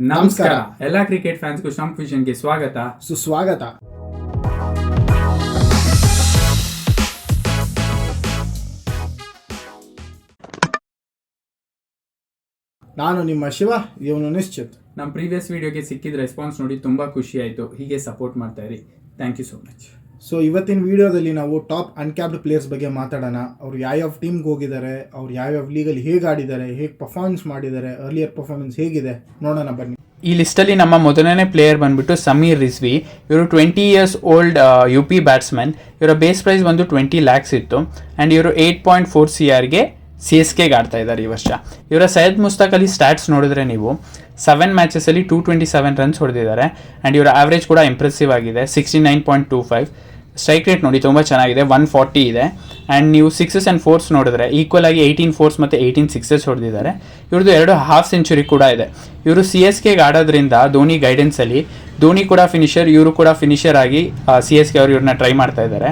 ನಮಸ್ಕಾರ ಎಲ್ಲ cricket ಫ್ಯಾನ್ಸ್ಗೂ shampoo ವಿಷನ್ಗೆ ಸ್ವಾಗತ ಸುಸ್ವಾಗತ. ನಾನು ನಿಮ್ಮ ಶಿವ, ಇವನು ನಿಶ್ಚಿತ್. ನಮ್ಮ ಪ್ರೀವಿಯಸ್ ವಿಡಿಯೋಗೆ ಸಿಕ್ಕಿದ ರೆಸ್ಪಾನ್ಸ್ ನೋಡಿ ತುಂಬ ಖುಷಿ ಆಯಿತು. ಹೀಗೆ ಸಪೋರ್ಟ್ ಮಾಡ್ತಾ ಇರಿ. Thank you so much. So ಇವತ್ತಿನ ವಿಡಿಯೋದಲ್ಲಿ ನಾವು ಟಾಪ್ ಅನ್ಕ್ಯಾಪ್ಡ್ ಪ್ಲೇಯರ್ಸ್ ಬಗ್ಗೆ ಮಾತಾಡೋಣ. ಅವ್ರು ಯಾವ್ಯಾವ ಟೀಮ್ಗೆ ಹೋಗಿದ್ದಾರೆ, ಅವ್ರು ಯಾವ್ಯಾವ ಲೀಗಲ್ಲಿ ಹೇಗೆ ಆಡಿದ್ದಾರೆ, ಹೇಗೆ ಪರ್ಫಾರ್ಮೆನ್ಸ್ ಮಾಡಿದ್ದಾರೆ, ಅರ್ಲಿಯರ್ ಪರ್ಫಾರ್ಮೆನ್ಸ್ ಹೇಗಿದೆ ನೋಡೋಣ ಬನ್ನಿ. ಈ ಲಿಸ್ಟಲ್ಲಿ ನಮ್ಮ ಮೊದಲನೇ ಪ್ಲೇಯರ್ ಬಂದ್ಬಿಟ್ಟು ಸಮೀರ್ ರಿಜ್ವಿ. ಇವರು 20 years ಓಲ್ಡ್ UP ಬ್ಯಾಟ್ಸ್ಮನ್. ಇವರ ಬೇಸ್ ಪ್ರೈಸ್ ಬಂದು 20 lakhs ಇತ್ತು. ಆ್ಯಂಡ್ ಇವರು 8.4 CRಗೆ CSKಗೆ ಆಡ್ತಾ ಇದ್ದಾರೆ ಈ ವರ್ಷ. ಇವರ ಸೈಯದ್ ಮುಸ್ತಾಕ್ ಅಲಿ ಸ್ಟ್ಯಾಟ್ಸ್ ನೋಡಿದ್ರೆ ನೀವು 7 ಮ್ಯಾಚಸಲ್ಲಿ 227 ರನ್ಸ್ ಹೊಡೆದಿದ್ದಾರೆ. ಆ್ಯಂಡ್ ಇವರ ಆವ್ರೇಜ್ ಕೂಡ ಇಂಪ್ರೆಸಿವ್ ಆಗಿದೆ, 69.25. ಸ್ಟ್ರೈಕ್ ರೇಟ್ ನೋಡಿ ತುಂಬ ಚೆನ್ನಾಗಿದೆ, 140 ಇದೆ. ಆ್ಯಂಡ್ ನೀವು 6s and 4s ನೋಡಿದ್ರೆ ಈಕ್ವಲ್ ಆಗಿ 18 4s ಮತ್ತು 18 6s ಹೊಡೆದಿದ್ದಾರೆ. ಇವ್ರದ್ದು 2 ಹಾಫ್ ಸೆಂಚುರಿ ಕೂಡ ಇದೆ. ಇವರು CSKಗೆ ಆಡೋದ್ರಿಂದ ಧೋನಿ ಗೈಡೆನ್ಸಲ್ಲಿ ಧೋನಿ ಕೂಡ ಫಿನಿಷರ್, ಇವರು ಕೂಡ ಫಿನಿಷರ್ ಆಗಿ CSK ಅವರು ಇವ್ರನ್ನ ಟ್ರೈ ಮಾಡ್ತಾ ಇದ್ದಾರೆ.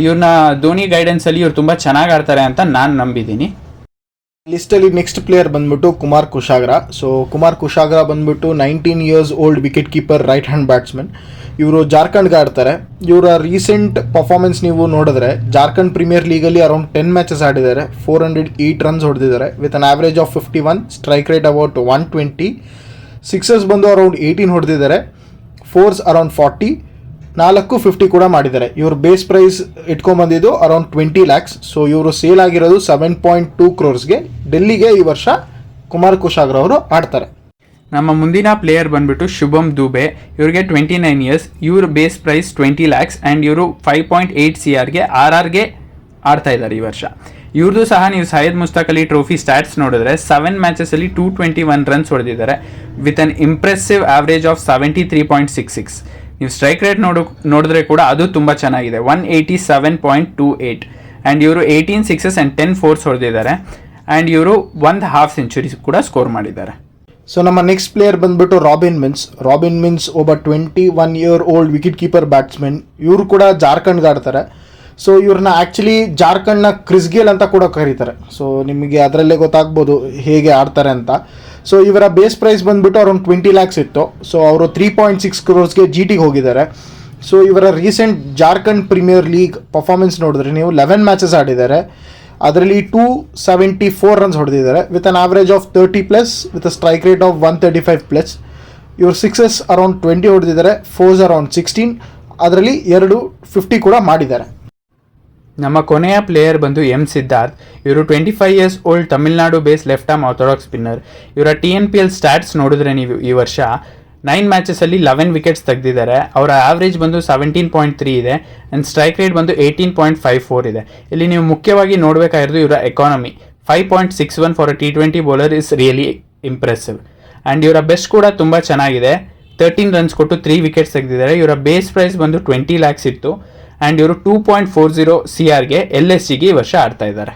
ಇವ್ರನ್ನ ಧೋನಿ ಗೈಡೆನ್ಸಲ್ಲಿ ಇವ್ರು ತುಂಬ ಚೆನ್ನಾಗಿ ಆಡ್ತಾರೆ ಅಂತ ನಾನು ನಂಬಿದ್ದೀನಿ. ಲಿಸ್ಟಲ್ಲಿ ನೆಕ್ಸ್ಟ್ ಪ್ಲೇಯರ್ ಬಂದ್ಬಿಟ್ಟು ಕುಮಾರ್ ಕುಶಾಗ್ರಾ. ಸೊ ಕುಮಾರ್ ಕುಶಾಗ್ರಾ ಬಂದ್ಬಿಟ್ಟು 19 years old wicket keeper, right hand batsman. ಇವರು ಜಾರ್ಖಂಡ್ಗೆ ಆಡ್ತಾರೆ. ಇವರ ರೀಸೆಂಟ್ ಪರ್ಫಾರ್ಮೆನ್ಸ್ ನೀವು ನೋಡಿದ್ರೆ Jharkhand premier legally around 10 matches ಆಡಿದ್ದಾರೆ, 408 ರನ್ಸ್ ಹೊಡೆದಿದ್ದಾರೆ with an average of 51, strike rate about 120, 6s ಬಂದು ಅರೌಂಡ್ 18 ಹೊಡೆದಿದ್ದಾರೆ, 4s ಅರೌಂಡ್ 40, 450 ಕೂಡ ಮಾಡಿದ್ದಾರೆ. ಇವ್ರ ಬೇಸ್ ಪ್ರೈಸ್ ಇಟ್ಕೊಂಡ್ಬಂದಿದ್ದು ಅರೌಂಡ್ 20 lakhs. ಸೊ ಇವರು ಸೇಲ್ ಆಗಿರೋದು 7.2 crores. ಡೆಲ್ಲಿಗೆ ಈ ವರ್ಷ ಕುಮಾರ್ ಕುಶಾಗ್ರಾ ಅವರು ಆಡ್ತಾರೆ. ನಮ್ಮ ಮುಂದಿನ ಪ್ಲೇಯರ್ ಬಂದ್ಬಿಟ್ಟು ಶುಭಮ್ ದುಬೆ. ಇವ್ರಿಗೆ 29 years. ಇವ್ರ ಬೇಸ್ ಪ್ರೈಸ್ 20 lakhs. ಆ್ಯಂಡ್ ಇವರು 5.8 CRಗೆ RRಗೆ ಆಡ್ತಾ ಇದ್ದಾರೆ ಈ ವರ್ಷ. ಇವ್ರದ್ದು ಸಹ ನೀವು ಸೈಯದ್ ಮುಸ್ತಾಕ್ ಅಲಿ ಟ್ರೋಫಿ ಸ್ಟ್ಯಾಟ್ಸ್ ನೋಡಿದ್ರೆ 7 ಮ್ಯಾಚಸಲ್ಲಿ 221 ರನ್ಸ್ ಹೊಡೆದಿದ್ದಾರೆ with an impressive average of 73.66. ನೀವು ಸ್ಟ್ರೈಕ್ ರೇಟ್ ನೋಡಿದ್ರೆ ಕೂಡ ಅದು ತುಂಬ ಚೆನ್ನಾಗಿದೆ, 187.28. ಆ್ಯಂಡ್ ಇವರು 18 6s and 10 4s ಹೊಡೆದಿದ್ದಾರೆ. ಆ್ಯಂಡ್ ಇವರು 1 ಹಾಫ್ ಸೆಂಚುರಿ ಕೂಡ ಸ್ಕೋರ್ ಮಾಡಿದ್ದಾರೆ. ಸೊ ನಮ್ಮ ನೆಕ್ಸ್ಟ್ ಪ್ಲೇಯರ್ ಬಂದ್ಬಿಟ್ಟು ರಾಬಿನ್ ಮಿನ್ಸ್ ಒಬ್ಬ 21 year old wicket keeper batsman. ಇವರು ಕೂಡ ಜಾರ್ಖಂಡ್ಗೆ ಆಡ್ತಾರೆ. ಸೊ ಇವ್ರನ್ನ ಆ್ಯಕ್ಚುಲಿ ಜಾರ್ಖಂಡ್ನ ಕ್ರಿಸ್ ಗೇಲ್ ಅಂತ ಕೂಡ ಕರೀತಾರೆ. ಸೊ ನಿಮಗೆ ಅದರಲ್ಲೇ ಗೊತ್ತಾಗ್ಬೋದು ಹೇಗೆ ಆಡ್ತಾರೆ ಅಂತ. ಸೊ ಇವರ ಬೇಸ್ ಪ್ರೈಸ್ ಬಂದ್ಬಿಟ್ಟು ಅರೌಂಡ್ 20 lakhs ಇತ್ತು. ಸೊ ಅವರು 3.6 crores GTಗೆ ಹೋಗಿದ್ದಾರೆ. ಸೊ ಇವರ recent Jharkhand premier league performance ನೋಡಿದ್ರೆ ನೀವು 11 matches ಆಡಿದ್ದಾರೆ, ಅದರಲ್ಲಿ 274 ರನ್ಸ್ ಹೊಡೆದಿದ್ದಾರೆ with an average of 30+, with a strike rate of 135+. ಇವರು 6s ಅರೌಂಡ್ 20 ಹೊಡೆದಿದ್ದಾರೆ, 4s ಅರೌಂಡ್ 16, ಅದರಲ್ಲಿ 250 ಕೂಡ ಮಾಡಿದ್ದಾರೆ. ನಮ್ಮ ಕೊನೆಯ ಪ್ಲೇಯರ್ ಬಂದು ಸಿದ್ಧಾರ್ಥ್. ಇವರು 25 years old Tamil Nadu base left arm orthodox spinner. ಇವರ TNPL ಸ್ಟ್ಯಾಟ್ಸ್ ನೋಡಿದ್ರೆ ನೀವು ಈ ವರ್ಷ 9 ಮ್ಯಾಚಸಲ್ಲಿ 11 ವಿಕೆಟ್ಸ್ ತೆಗೆದಿದ್ದಾರೆ. ಅವರ ಆವ್ರೇಜ್ ಬಂದು 17.3 ಇದೆ. ಆ್ಯಂಡ್ ಸ್ಟ್ರೈಕ್ ರೇಟ್ ಬಂದು 18.54 ಇದೆ. ಇಲ್ಲಿ ನೀವು ಮುಖ್ಯವಾಗಿ ನೋಡಬೇಕಾಗಿರೋದು ಇವರ economy 5.61 for a T20 bowler is really impressive. And ಇವರ ಬೆಸ್ಟ್ ಕೂಡ ತುಂಬ ಚೆನ್ನಾಗಿದೆ, 13 ರನ್ಸ್ ಕೊಟ್ಟು 3 ವಿಕೆಟ್ಸ್ ತೆಗೆದಿದ್ದಾರೆ. ಇವರ ಬೇಸ್ ಪ್ರೈಸ್ ಬಂದು 20 lakhs ಇತ್ತು. ಆ್ಯಂಡ್ ಇವರು 2.40 CRಗೆ LSGಗೆ ಈ ವರ್ಷ ಆಡ್ತಾ ಇದ್ದಾರೆ.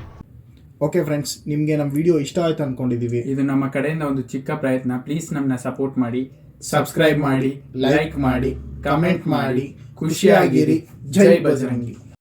ಓಕೆ ಫ್ರೆಂಡ್ಸ್, ನಿಮಗೆ ನಮ್ಮ ವಿಡಿಯೋ ಇಷ್ಟ ಆಯ್ತು ಅಂದ್ಕೊಂಡಿದ್ದೀವಿ. ಇದು ನಮ್ಮ ಕಡೆಯಿಂದ ಒಂದು ಚಿಕ್ಕ ಪ್ರಯತ್ನ. ಪ್ಲೀಸ್ ನಮ್ಮನ್ನ ಸಪೋರ್ಟ್ ಮಾಡಿ, ಸಬ್ಸ್ಕ್ರೈಬ್ ಮಾಡಿ, ಲೈಕ್ ಮಾಡಿ, ಕಮೆಂಟ್ ಮಾಡಿ. ಖುಷಿಯಾಗಿರಿ. ಜೈ ಬಜರಂಗಿ.